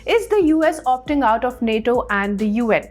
Is the US opting out of NATO and the UN?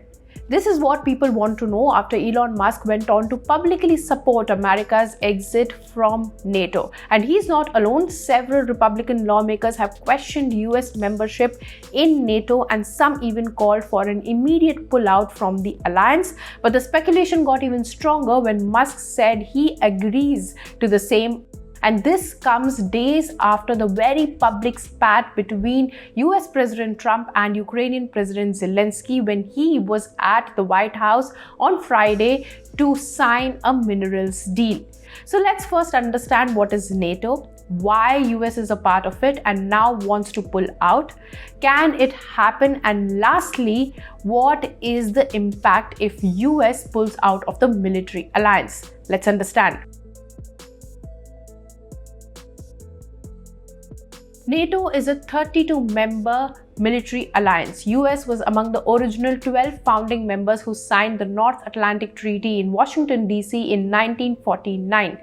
This is what people want to know after Elon Musk went on to publicly support America's exit from NATO. And he's not alone. Several Republican lawmakers have questioned US membership in NATO, and some even called for an immediate pullout from the alliance. But the speculation got even stronger when Musk said he agrees to the same. And this comes days after the very public spat between US President Trump and Ukrainian President Zelensky when he was at the White House on Friday to sign a minerals deal. So let's first understand what is NATO, why US is a part of it and now wants to pull out. Can it happen? And lastly, what is the impact if US pulls out of the military alliance? Let's understand. NATO is a 32-member military alliance. US was among the original 12 founding members who signed the North Atlantic Treaty in Washington, D.C. in 1949.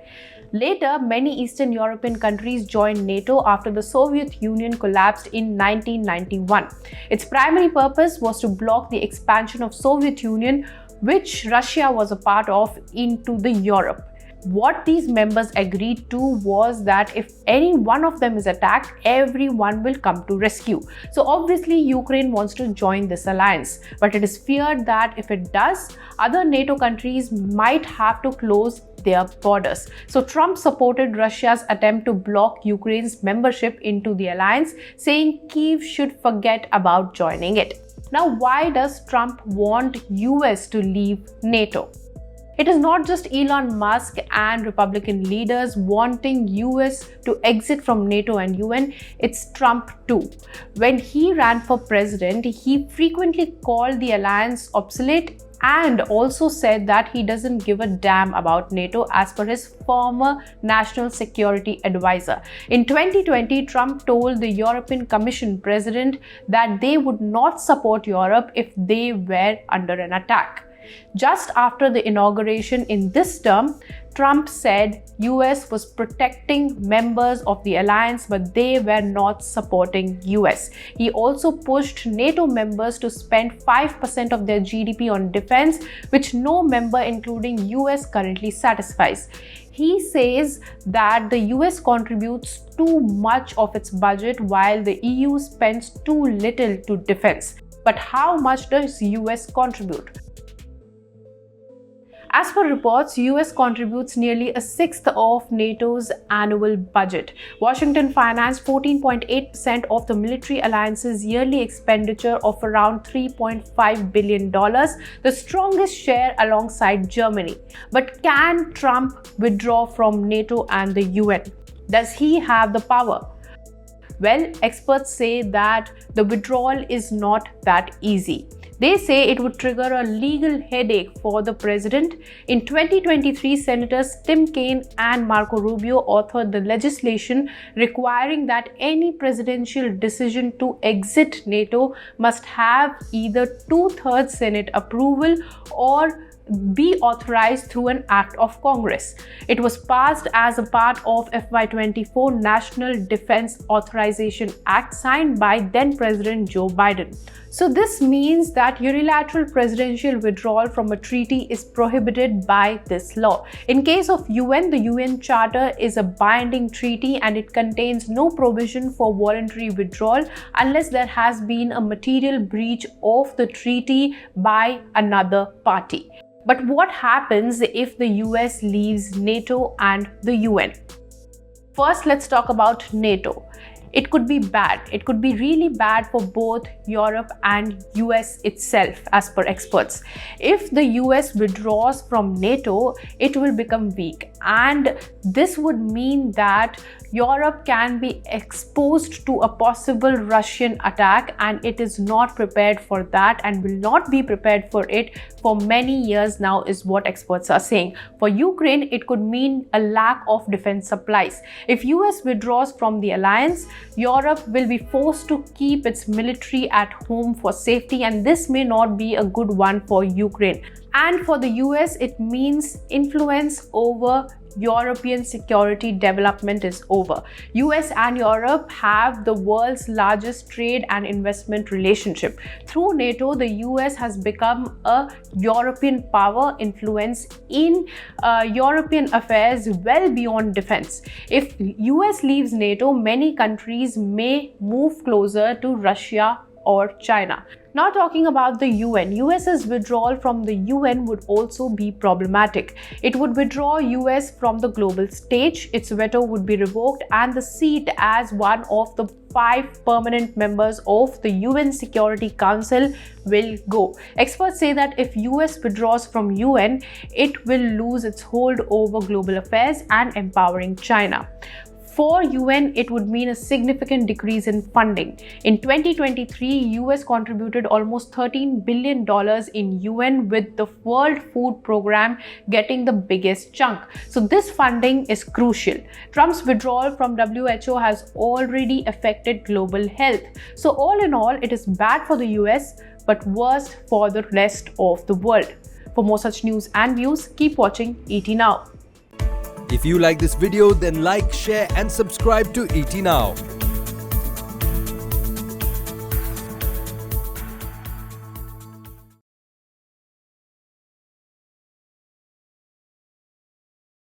Later, many Eastern European countries joined NATO after the Soviet Union collapsed in 1991. Its primary purpose was to block the expansion of Soviet Union, which Russia was a part of, into the Europe. What these members agreed to was that if any one of them is attacked, everyone will come to rescue. So obviously Ukraine wants to join this alliance, but it is feared that if it does, other NATO countries might have to close their borders. So Trump supported Russia's attempt to block Ukraine's membership into the alliance, saying Kyiv should forget about joining it. Now, why does Trump want US to leave NATO? It is not just Elon Musk and Republican leaders wanting US to exit from NATO and UN, it's Trump too. When he ran for president, he frequently called the alliance obsolete and also said that he doesn't give a damn about NATO as per his former national security advisor. In 2020, Trump told the European Commission president that they would not support Europe if they were under an attack. Just after the inauguration in this term, Trump said US was protecting members of the alliance, but they were not supporting US. He also pushed NATO members to spend 5% of their GDP on defense, which no member, including US, currently satisfies. He says that the US contributes too much of its budget while the EU spends too little to defense. But how much does US contribute? As per reports, US contributes nearly a sixth of NATO's annual budget. Washington financed 14.8% of the military alliance's yearly expenditure of around $3.5 billion, the strongest share alongside Germany. But can Trump withdraw from NATO and the UN? Does he have the power? Well, experts say that the withdrawal is not that easy. They say it would trigger a legal headache for the president. In 2023, Senators Tim Kaine and Marco Rubio authored the legislation requiring that any presidential decision to exit NATO must have either 2/3 Senate approval or be authorized through an act of Congress. It was passed as a part of FY24 National Defense Authorization Act signed by then President Joe Biden. So this means that unilateral presidential withdrawal from a treaty is prohibited by this law. In case of UN, the UN Charter is a binding treaty and it contains no provision for voluntary withdrawal unless there has been a material breach of the treaty by another party. But what happens if the US leaves NATO and the UN? First, let's talk about NATO. It could be bad. It could be really bad for both Europe and US itself, as per experts. If the US withdraws from NATO, it will become weak. And this would mean that Europe can be exposed to a possible Russian attack, and it is not prepared for that and will not be prepared for it for many years now, is what experts are saying. For Ukraine, it could mean a lack of defense supplies. If US withdraws from the alliance, Europe will be forced to keep its military at home for safety, and this may not be a good one for Ukraine. And for the US, it means influence over European security development is over. US and Europe have the world's largest trade and investment relationship. Through NATO, the US has become a European power influence in European affairs well beyond defense. If US leaves NATO, many countries may move closer to Russia or China. Now talking about the UN, US's withdrawal from the UN would also be problematic. It would withdraw US from the global stage, its veto would be revoked, and the seat as one of the 5 permanent members of the UN Security Council will go. Experts say that if US withdraws from UN, it will lose its hold over global affairs and empowering China. For UN, it would mean a significant decrease in funding. In 2023, US contributed almost $13 billion in UN, with the World Food Program getting the biggest chunk. So this funding is crucial. Trump's withdrawal from WHO has already affected global health. So all in all, it is bad for the US, but worst for the rest of the world. For more such news and views, keep watching ET Now. If you like this video, then like, share and subscribe to ET Now.